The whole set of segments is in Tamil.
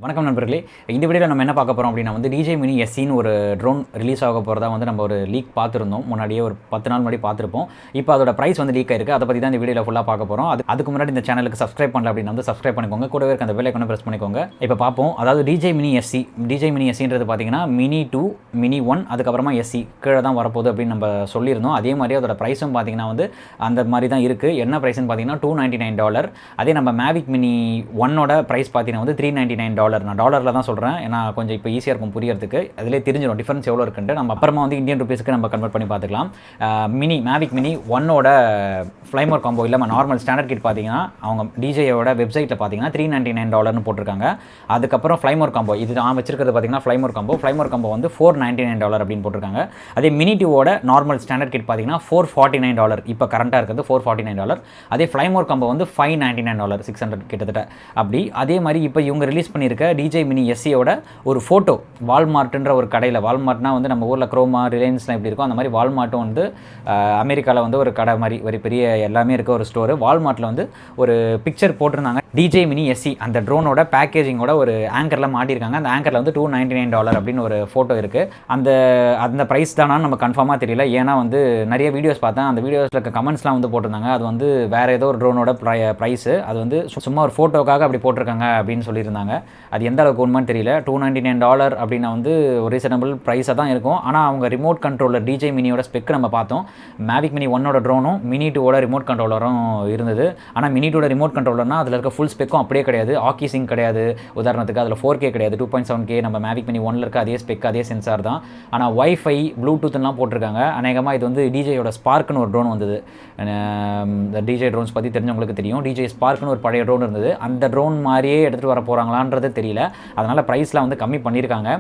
வணக்கம் நண்பர்களே. இந்த வீடியோவில் நம்ம என்ன பார்க்க போகிறோம் அப்படின்னா டிஜே மினி எஸ்சின்னு ஒரு ட்ரோன் ரிலீஸ் ஆக போகிறதா நம்ம ஒரு லீக் பார்த்துருந்தோம். முன்னாடியே ஒரு 10 நாள் முன்னாடி பார்த்துருப்போம். இப்போ அதோட ப்ரைஸ் லீக் ஆயிருக்கு. அதை பற்றி தான் இந்த வீடியோவில் ஃபுல்லாக பார்க்க போகிறோம். அதுக்கு முன்னாடி இந்த சேனலுக்கு சப்ஸ்கிரைப் பண்ணல அப்படின்னா சப்ஸ்கிரைப் பண்ணிக்கோங்க. கூடவே இருக்க அந்த பெல் ஐகானை ப்ரெஸ் பண்ணிக்கோங்க. இப்போ பார்ப்போம். அதாவது டிஜே மினி எஸ்சின்றது பார்த்தீங்கன்னா மினி 2, மினி 1, அதுக்கப்புறமா எஸ்சி கீழே தான் வரப்போகுது அப்படின்னு நம்ம சொல்லியிருந்தோம். அதே மாதிரி அதோட ப்ரைஸும் பார்த்தீங்கன்னா அந்த மாதிரி தான் இருக்குது. என்ன ப்ரைஸ்ன்னு பார்த்தீங்கன்னா $299. அதே நம்ம மேவிக் மினி 1ஓட ப்ரைஸ் பார்த்தீங்கன்னா $399. நான் டாலரில் தான் சொல்கிறேன். ஏன்னா கொஞ்சம் இப்போ ஈஸியாக இருக்கும் புரியறதுக்கு. அதிலே தெரிஞ்சிடும் டிஃபரன்ஸ் எவ்வளோ இருக்குன்ட்டு. நம்ம அப்புறமா இந்தியன் ருபீஸ்க்கு நம்ம கன்வெர்ட் பண்ணி பார்த்துக்கலாம். மேவிக் மினி 1ஓட ஃப்ளைமோர் காம்போ இல்லாமல் நார்மல் ஸ்டாண்டர்ட் கிட் பார்த்தீங்கன்னா அவங்க டிஜேயோட வெப்சைட்டில் பார்த்தீங்கன்னா $399 போட்டிருக்காங்க. அதுக்கப்புறம் ஃப்ளைமோர் காம்போ இது நான் வச்சிருக்கிறது பார்த்தீங்கன்னா ஃப்ளைமோர் காம்போ $499 அப்படின்னு போட்டிருக்காங்க. அதே மினி 2ஓட நார்மல் ஸ்டாண்டர்ட் கிட் பார்த்தீங்கன்னா $449. இப்போ கரண்ட்டாக இருக்கிறது $449. அதே ஃப்ளைமோர் காம்போ $599, $600 கிட்டத்தட்ட அப்படி. அதே மாதிரி இப்போ இவங்க ரிலீஸ் பண்ணியிருக்க டிஜே மினி எஸ்சியோட ஒரு ஃபோட்டோ வால்மார்ட்ன்ற ஒரு கடையில், வால்மார்ட்னா நம்ம ஊரில் க்ரோமா ரிலையன்ஸ்லாம் எப்படி இருக்கும் அந்த மாதிரி வால்மார்ட்டும் அமெரிக்காவில் ஒரு கடை மாதிரி ஒரு பெரிய எல்லாமே இருக்க ஒரு ஸ்டோரு. வால்மார்ட்டில் ஒரு பிக்சர் போட்டிருந்தாங்க. டிஜே மினி எஸ்சி அந்த ட்ரோனோட பேக்கேஜிங்கோட ஒரு ஆங்கரில் மாட்டியிருக்காங்க. அந்த ஆங்கரில் $299 அப்படின்னு ஒரு ஃபோட்டோ இருக்குது. அந்த ப்ரைஸ் தானான்னு நம்ம கன்ஃபார்மாக தெரியல. ஏன்னா நிறைய வீடியோஸ் பார்த்தேன். அந்த வீடியோஸில் இருக்க கமெண்ட்ஸ்லாம் போட்டிருந்தாங்க. அது வேறு ஏதோ ஒரு ட்ரோனோட ப்ரைஸு. அது சும்மா ஒரு ஃபோட்டோக்காக அப்படி போட்டிருக்காங்க அப்படின்னு சொல்லியிருந்தாங்க. அது எந்த அளவுக்கு உண்மைன்னு தெரியல. $299 அப்படின்னா ஒரு ரீசனபிள் ப்ரைஸாக தான் இருக்கும். ஆனால் அவங்க ரிமோட் கண்ட்ரோலர் டிஜே மினியோட ஸ்பெக் நம்ம பார்த்தோம். மேவிக் மினி 1ஓட ட்ரோனும் மினி 2ஓட ரிமோட் கண்ட்ரோலரும் இருந்தது. ஆனால் மினி 2ஓட ரிமோட் கண்ட்ரோலர்னால் அதில் இருக்க ஃபுல் ஸ்பெக்கும் அப்படியே கிடையாது. ஆக்கி சிங் கிடையாது. உதாரணத்துக்கு அதில் 4K கிடையாது, 2.7K. நம்ம மேவிக் மினி 1ல் இருக்க அதே ஸ்பெக் அதே சென்சார் தான். ஆனால் வைஃபை ப்ளூடூத்லாம் போட்டிருக்காங்க. அநேகமாக இது டிஜேயோட ஸ்பார்க்னு ஒரு ட்ரோன் வந்தது. இந்த டிஜே ட்ரோன்ஸ் பற்றி தெரிஞ்சவங்களுக்கு தெரியும். டிஜே ஸ்பார்க்னு ஒரு பழைய ட்ரோன் இருந்தது. அந்த ட்ரோன் மாதிரியே எடுத்துகிட்டு வர போகிறாங்களான்றது தெரியல. அதனால் ப்ரைஸில் கம்மி பண்ணியிருக்காங்க.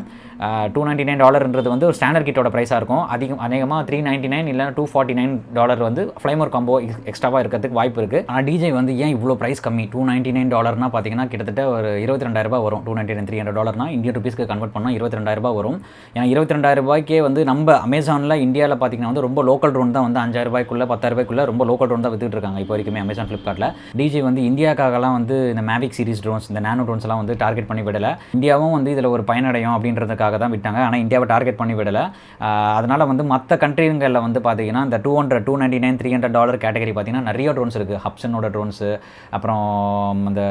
$299 ஒரு ஸ்டாண்டர்ட் கிட்டோட ப்ரைஸாக இருக்கும். அநேகமாக $399 இல்லைனா $249 ஃப்ளைமோர் காம்போ எக்ஸ்ட்ராவாக இருக்கிறதுக்கு வாய்ப்பு இருக்குது. ஆனால் டிஜே ஏன் இவ்வளோ ப்ரைஸ் கம்மி? $299 பார்த்தீங்கன்னா கிட்டத்தட்ட ஒரு $22,000 வரும். $299 இந்தியன் ருபீஸ்க்கு கன்வெர்ட் பண்ணால் $22,000 வரும். ஏன்னா $22,000 நம்ம அமேசானில் இந்தியாவில் பார்த்தீங்கன்னா ரொம்ப லோக்கல் ட்ரோன் தான் $5,000 $10,000 ரொம்ப லோக்கல் ட்ரோன் தான் வித்துட்டு இருக்காங்க இப்போ வரைக்குமே அமேசான் ஃப்ளிப்கார்ட்டில். டிஜே இந்தியாக்காகலாம் இந்த மேவிக் சீரிஸ் ட்ரோன்ஸ், இந்த நானோ ட்ரோன்ஸ்லாம் டார்கெட் பண்ணி விடலை. இந்தியாவும் இதில் ஒரு பயனடையும் அப்படின்றதுக்காக தான் விட்டாங்க. ஆனால் இந்தியாவை டார்கெட் பண்ணி விடலை. அதனால் மற்ற கண்ட்ரிகளில் பார்த்தீங்கன்னா இந்த $200, $299, $300 கேட்டகரி பார்த்தீங்கன்னா நிறைய ட்ரோன்ஸ் இருக்குது. ஹப்சனோட ட்ரோன்ஸு, அப்புறம் அந்த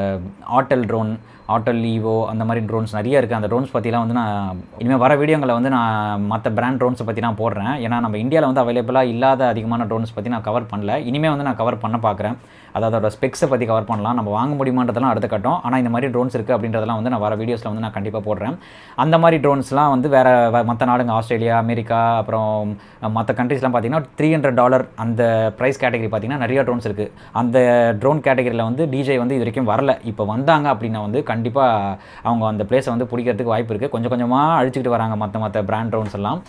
ஆட்டல் ட்ரோன், ஆட்டல் ஈவோ, அந்த மாதிரி ட்ரோன்ஸ் நிறைய இருக்குது. அந்த ட்ரோன்ஸ் பற்றிலாம் நான் இனிமேல் வர வீடியோங்களை நான் மற்ற பிராண்ட் ட்ரோன்ஸை பற்றி நான் போடுறேன். ஏன்னா நம்ம இந்தியாவில் அவைலபிளாக இல்லாத அதிகமான ட்ரோன்ஸ் பற்றி நான் கவர் பண்ணல. இனிமேல் நான் கவர் பண்ண பார்க்குறேன். அதாவது அதோட ஸ்பெக்ஸை பற்றி கவர் பண்ணலாம். நம்ம வாங்க முடியுமான்றதெல்லாம் அடுத்த கட்டம். ஆனால் இந்த மாதிரி ட்ரோன்ஸ் இருக்குது அப்படின்றதெல்லாம் நான் வர வீடியோஸில் நான் கண்டிப்பாக போடுறேன். அந்த மாதிரி ட்ரோன்ஸ்லாம் வேறு மற்ற நாடுங்க, ஆஸ்திரேலியா, அமெரிக்கா, அப்புறம் மற்ற கண்ட்ரீஸ்லாம் பார்த்தீங்கன்னா $300 அந்த ப்ரைஸ் கேட்டகரி பார்த்தீங்கன்னா நிறைய ட்ரோன்ஸ் இருக்குது. அந்த ட்ரோன் கேட்டகரியில் டிஜே இது வரைக்கும் வரல. இப்போ வந்தாங்க அப்படின்னா கண்டிப்பாக அவங்க அந்த பிளேஸை பிடிக்கிறதுக்கு வாய்ப்பு இருக்குது. கொஞ்சம் கொஞ்சமாக அழிச்சிக்கிட்டு வராங்க மற்ற பிராண்ட் ட்ரோன்ஸ் எல்லாம்.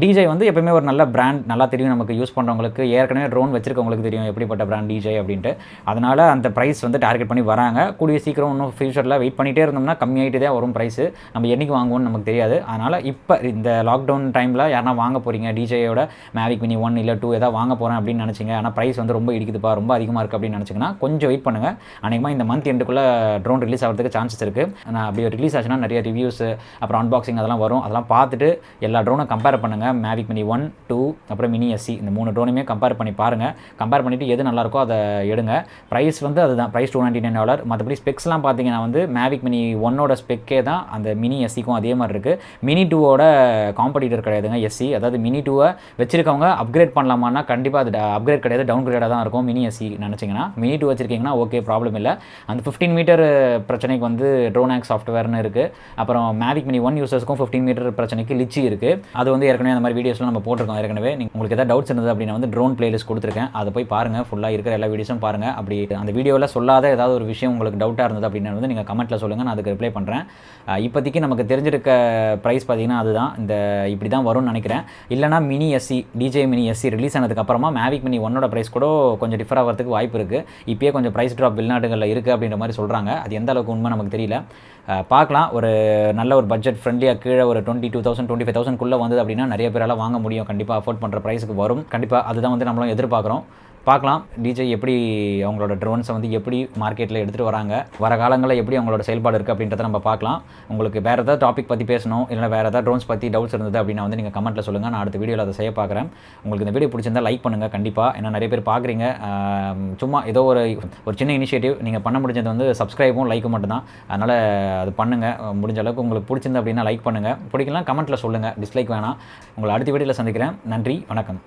டிஜே எப்பவுமே ஒரு நல்ல பிராண்ட், நல்லா தெரியும் நமக்கு. யூஸ் பண்ணுறவங்களுக்கு, ஏற்கனவே ட்ரோன் வச்சிருக்கவங்களுக்கு தெரியும் எப்படிப்பட்ட பிராண்ட் டிஜே அப்படின்ட்டு. அதனால் அந்த ப்ரைஸ் டார்கெட் பண்ணி வராங்க. கூடிய சீக்கிரம் இன்னும் ஃபியூச்சரில் வெயிட் பண்ணிகிட்டே இருந்தோம்னா கம்மியாகிட்டே தான் வரும் ப்ரைஸு. நம்ம என்றைக்கு வாங்குவோம்னு நமக்கு தெரியாது. அதனால் இப்போ இந்த லாக்டவுன் டைமில் யாரா வாங்க போகிறீங்க டிஜேயோட மேவிக் மினி 1 இல்லை 2 ஏதாவது வாங்க போகிறேன் அப்படின்னு நினச்சிங்க, ஆனால் ப்ரைஸ் ரொம்ப இடிக்குதுப்பா, ரொம்ப அதிகமாக இருக்குது அப்படின்னு நினச்சிங்கன்னா கொஞ்சம் வெயிட் பண்ணுங்கள். அநேகமாக இந்த மந்த் எண்டுக்குள்ளே ட்ரோன் ரிலீஸ் ஆகிறதுக்கு சான்சஸ் இருக்குது. நான் அப்படி ரிலீஸ் ஆச்சுன்னா நிறைய ரிவ்யூஸ், அப்புறம் அன்பாக்சிங் அதெல்லாம் வரும். அதெல்லாம் பார்த்துட்டு எல்லா ட்ரோனை கம்பேர் பண்ணுங்கள். மேவிக் மினி 1, 2, அப்புறம் மினி எஸ்சி இந்த 3 ட்ரோனுமே கம்பேர் பண்ணி பாருங்கள். கம்பேர் பண்ணிவிட்டு எது நல்லாயிருக்கோ அதை எடுங்க. ப்ரைஸ் அதுதான், ப்ரைஸ் $299. மற்றபடி ஸ்பெக்ஸ்லாம் பார்த்தீங்கன்னா மேவிக் மினி 1ஓட ஸ்பெக்கே தான் அந்த மினி எஸ்சிக்கும் அதே மாதிரி இருக்குது. மினி 2ஓட காம்படிட்டர் கிடையாதுங்க எஸ்சி. அதாவது மினி 2ஐ வச்சிருக்கவங்க அப்கிரேட் பண்ணலாமான்னா கண்டிப்பாக அது அப்கிரேட் கிடையாது, டவுன் கிரேடாக தான் இருக்கும். மினி எஸ்சி நினச்சிங்கன்னா மினி 2 வச்சிருக்கீங்கன்னா ஓகே, ப்ராப்ளம் இல்லை. அந்த 15 மீட்டர் பிரச்சனைக்கு ட்ரோனாக் சாஃப்ட்வேர்னு இருக்குது. அப்புறம் மேவிக் மினி 1 யூசர்ஸ்க்கும் 15 மீட்டர் பிரச்சனைக்கு லிச்சி இருக்குது. அது ஏற்கனவே அந்த மாதிரி வீடியோஸ்லாம் நம்ம போட்டிருக்கோம் ஏற்கனவே. உங்களுக்கு ஏதாவது டவுட்ஸ் இருந்தது அப்படின்னா ட்ரோன் பிளேலிஸ்ட் கொடுத்துருக்கேன், அதை போய் பாருங்கள். ஃபுல்லாக இருக்கிற எல்லா வீடியோஸும் பாருங்கள். அப்படி அந்த வீடியோவில் சொல்லாத ஏதாவது ஒரு விஷயம் உங்களுக்கு டவுட்டாக இருந்தது அப்படின்னா நீங்கள் கமெண்ட்டில் சொல்லுங்கள், நான் அதுக்கு ரிப்ளை பண்ணுறேன். இப்போதைக்கு நமக்கு தெரிஞ்சிருக்க ப்ரைஸ் பார்த்தீங்கன்னா அதுதான், இப்படி தான் வரும்னு நினைக்கிறேன். இல்லைனா mini SE, DJI mini SE release ஆனதுக்கப்புறமா மேவிக் மினி 1ஓட ப்ரைஸ் கூட கொஞ்சம் டிஃபர் ஆகிறதுக்கு வாய்ப்பு இருக்குது. இப்போயே கொஞ்சம் ப்ரைஸ் ட்ராப் வெளிநாடுகளில் இருக்குது அப்படின்ற மாதிரி சொல்கிறாங்க. அது எந்த அளவுக்கு உண்மை நமக்கு தெரியல. பார்க்கலாம். ஒரு நல்ல ஒரு பட்ஜெட் ஃப்ரெண்ட்லியாக கீழே ஒரு 22,000 25,000 வந்தது அப்படின்னா நிறைய பேரால் வாங்க முடியும். கண்டிப்பாக அஃபோர்ட் பண்ணுற ப்ரைஸுக்கு வரும். கண்டிப்பாக அதுதான் நம்மளும் எதிர்பார்க்குறோம். பார்க்கலாம் டிஜே எப்படி அவங்களோட ட்ரோன்ஸை வந்து எப்படி மார்க்கெட்டில் எடுத்துகிட்டு வராங்க, வர காலங்களில் எப்படி அவங்களோட செயல்பாடு இருக்குது அப்படின்றத நம்ம பார்க்கலாம். உங்களுக்கு வேறு ஏதாவது டாபிக் பற்றி பேசணும், இல்லை வேறு ஏதாவது ட்ரோன்ஸ் பற்றி டவுட்ஸ் இருந்தது அப்படின்னா வந்து நீங்கள் கமெண்ட்டில் சொல்லுங்கள். நான் அடுத்த வீடியோவில் அதை செய்ய பார்க்குறேன். உங்களுக்கு இந்த வீடியோ பிடிச்சிருந்தால் லைக் பண்ணுங்கள் கண்டிப்பாக. ஏன்னா நிறைய பேர் பார்க்குறீங்க. சும்மா ஏதோ ஒரு சின்ன இனிஷியேட்டிவ், நீங்கள் பண்ண முடிஞ்சது வந்து சப்ஸ்கிரைபும் லைக்கும் மட்டும்தான். அதனால் அது பண்ணுங்கள். முடிஞ்ச அளவுக்கு உங்களுக்கு பிடிச்சிருந்தது அப்படின்னா லைக் பண்ணுங்கள், பிடிக்கலாம் கமெண்ட்டில் சொல்லுங்கள், டிஸ்லைக் வேணாம். உங்களை அடுத்த வீடியோவில் சந்திக்கிறேன். நன்றி, வணக்கம்.